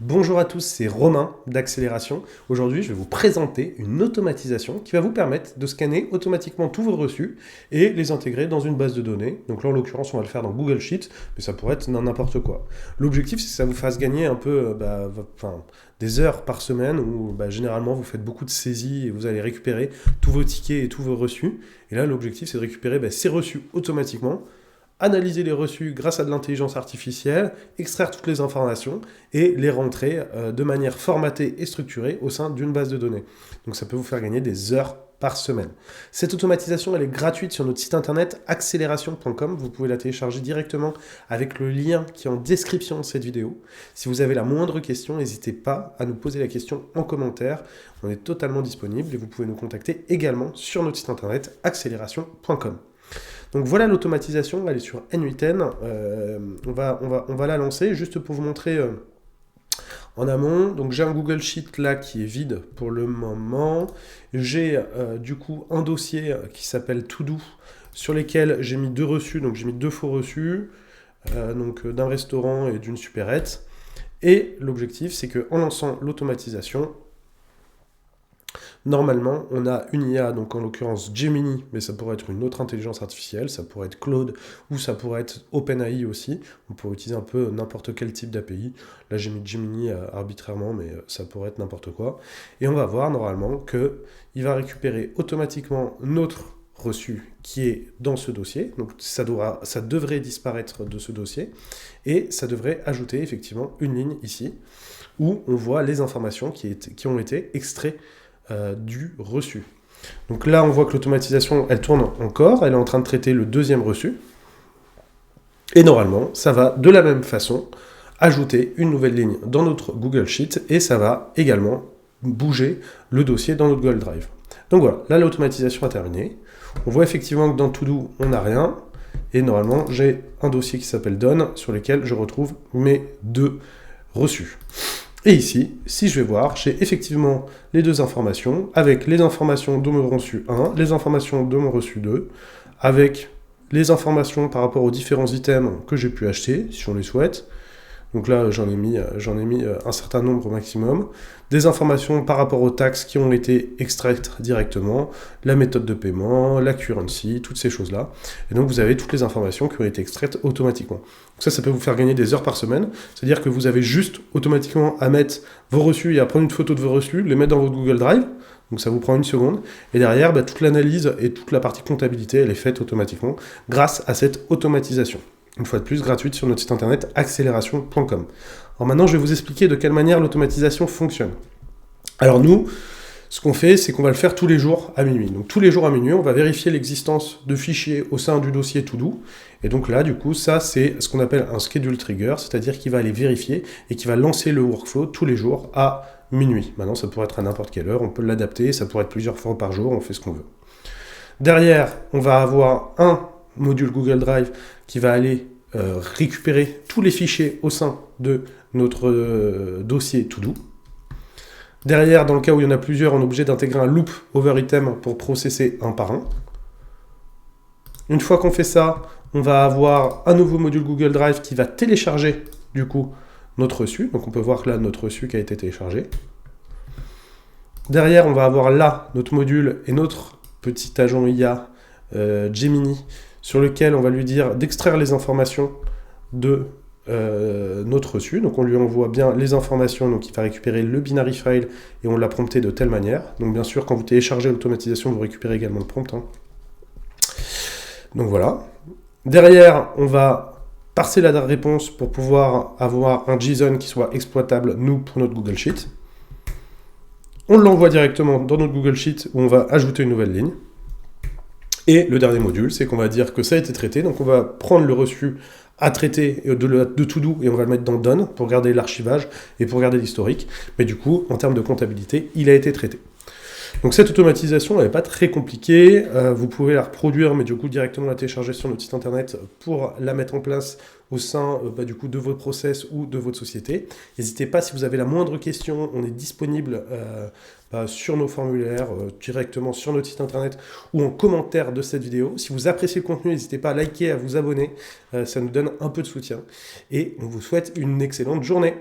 Bonjour à tous, c'est Romain d'Accélération. Aujourd'hui, je vais vous présenter une automatisation qui va vous permettre de scanner automatiquement tous vos reçus et les intégrer dans une base de données. Donc là, en l'occurrence, on va le faire dans Google Sheets, mais ça pourrait être dans n'importe quoi. L'objectif, c'est que ça vous fasse gagner un peu des heures par semaine où généralement, vous faites beaucoup de saisies et vous allez récupérer tous vos tickets et tous vos reçus. Et là, l'objectif, c'est de récupérer ces reçus automatiquement, analyser les reçus grâce à de l'intelligence artificielle, extraire toutes les informations et les rentrer de manière formatée et structurée au sein d'une base de données. Donc ça peut vous faire gagner des heures par semaine. Cette automatisation, elle est gratuite sur notre site internet accélération.com. Vous pouvez la télécharger directement avec le lien qui est en description de cette vidéo. Si vous avez la moindre question, n'hésitez pas à nous poser la question en commentaire. On est totalement disponible et vous pouvez nous contacter également sur notre site internet accélération.com. Donc voilà l'automatisation, elle est sur N8N. On va la lancer juste pour vous montrer en amont. Donc j'ai un Google Sheet là qui est vide pour le moment. J'ai du coup un dossier qui s'appelle To-Do sur lesquels j'ai mis deux reçus, donc j'ai mis deux faux reçus, d'un restaurant et d'une supérette. Et l'objectif, c'est qu'en lançant l'automatisation, normalement, on a une IA, donc en l'occurrence Gemini, mais ça pourrait être une autre intelligence artificielle, ça pourrait être Claude, ou ça pourrait être OpenAI aussi. On pourrait utiliser un peu n'importe quel type d'API. Là, j'ai mis Gemini arbitrairement, mais ça pourrait être n'importe quoi. Et on va voir normalement qu'il va récupérer automatiquement notre reçu qui est dans ce dossier. Donc ça devrait disparaître de ce dossier, et ça devrait ajouter effectivement une ligne ici, où on voit les informations qui ont été extraites du reçu. Donc là, on voit que l'automatisation, elle tourne encore, elle est en train de traiter le deuxième reçu. Et normalement, ça va de la même façon ajouter une nouvelle ligne dans notre Google Sheet et ça va également bouger le dossier dans notre Google Drive. Donc voilà, là l'automatisation a terminé. On voit effectivement que dans To-Do, on n'a rien. Et normalement, j'ai un dossier qui s'appelle Done sur lequel je retrouve mes deux reçus. Et ici, si je vais voir, j'ai effectivement les deux informations, avec les informations de mon reçu 1, les informations de mon reçu 2, avec les informations par rapport aux différents items que j'ai pu acheter, si on les souhaite. Donc là, j'en ai mis un certain nombre au maximum. Des informations par rapport aux taxes qui ont été extraites directement, la méthode de paiement, la currency, toutes ces choses-là. Et donc, vous avez toutes les informations qui ont été extraites automatiquement. Donc ça peut vous faire gagner des heures par semaine. C'est-à-dire que vous avez juste automatiquement à mettre vos reçus et à prendre une photo de vos reçus, les mettre dans votre Google Drive. Donc ça vous prend une seconde. Et derrière, toute l'analyse et toute la partie comptabilité, elle est faite automatiquement grâce à cette automatisation. Une fois de plus, gratuite sur notre site internet accélération.com. Alors maintenant, je vais vous expliquer de quelle manière l'automatisation fonctionne. Alors nous, ce qu'on fait, c'est qu'on va le faire tous les jours à minuit. Donc tous les jours à minuit, on va vérifier l'existence de fichiers au sein du dossier To-Do. Et donc là, du coup, ça, c'est ce qu'on appelle un schedule trigger, c'est-à-dire qu'il va aller vérifier et qu'il va lancer le workflow tous les jours à minuit. Maintenant, ça pourrait être à n'importe quelle heure, on peut l'adapter, ça pourrait être plusieurs fois par jour, on fait ce qu'on veut. Derrière, on va avoir un module Google Drive qui va aller récupérer tous les fichiers au sein de notre dossier To-Do. Derrière, dans le cas où il y en a plusieurs, on est obligé d'intégrer un loop over item pour processer un par un. Une fois qu'on fait ça, on va avoir un nouveau module Google Drive qui va télécharger du coup notre reçu. Donc on peut voir que là notre reçu qui a été téléchargé. Derrière, on va avoir là notre module et notre petit agent IA Gemini sur lequel on va lui dire d'extraire les informations de notre reçu. Donc on lui envoie bien les informations, donc il va récupérer le binary file et on l'a prompté de telle manière. Donc bien sûr, quand vous téléchargez l'automatisation, vous récupérez également le prompt. Donc voilà. Derrière, on va parser la réponse pour pouvoir avoir un JSON qui soit exploitable, nous, pour notre Google Sheet. On l'envoie directement dans notre Google Sheet où on va ajouter une nouvelle ligne. Et le dernier module, c'est qu'on va dire que ça a été traité. Donc on va prendre le reçu à traiter de To-Do et on va le mettre dans Done pour garder l'archivage et pour garder l'historique. Mais du coup, en termes de comptabilité, il a été traité. Donc cette automatisation, elle n'est pas très compliquée. Vous pouvez la reproduire, mais du coup directement la télécharger sur notre site internet pour la mettre en place au sein du coup, de votre process ou de votre société. N'hésitez pas, si vous avez la moindre question, on est disponible sur nos formulaires, directement sur notre site internet ou en commentaire de cette vidéo. Si vous appréciez le contenu, n'hésitez pas à liker, à vous abonner. Ça nous donne un peu de soutien. Et on vous souhaite une excellente journée.